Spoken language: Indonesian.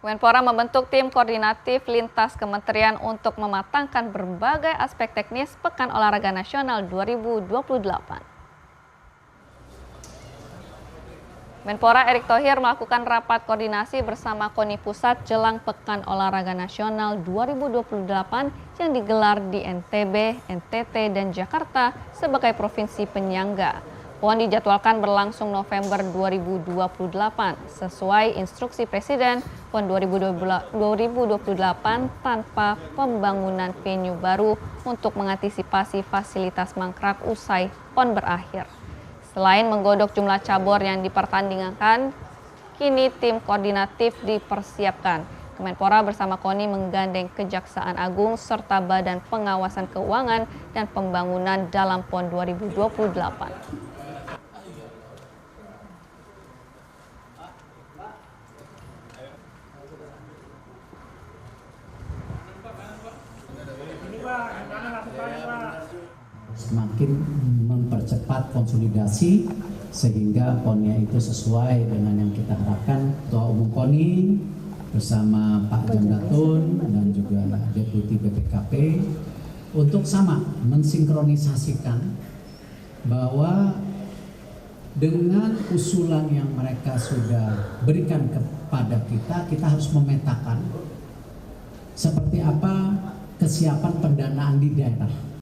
Kemenpora membentuk tim koordinatif lintas kementerian untuk mematangkan berbagai aspek teknis Pekan Olahraga Nasional 2028. Menpora Erick Thohir melakukan rapat koordinasi bersama KONI Pusat jelang Pekan Olahraga Nasional 2028 yang digelar di NTB, NTT, dan Jakarta sebagai provinsi penyangga. PON dijadwalkan berlangsung November 2028 sesuai instruksi Presiden. PON 2028 tanpa pembangunan venue baru untuk mengantisipasi fasilitas mangkrak usai PON berakhir. Selain menggodok jumlah cabur yang dipertandingkan, kini tim koordinatif dipersiapkan. Kemenpora bersama KONI menggandeng Kejaksaan Agung serta Badan Pengawasan Keuangan dan Pembangunan dalam PON 2028. Semakin mempercepat konsolidasi sehingga PON-nya itu sesuai dengan yang kita harapkan. Ketua Umum KONI bersama Pak Jamdatun dan juga Deputi BPKP untuk sama mensinkronisasikan bahwa dengan usulan yang mereka sudah berikan kepada kita harus memetakan seperti apa kesiapan pendanaan di daerah.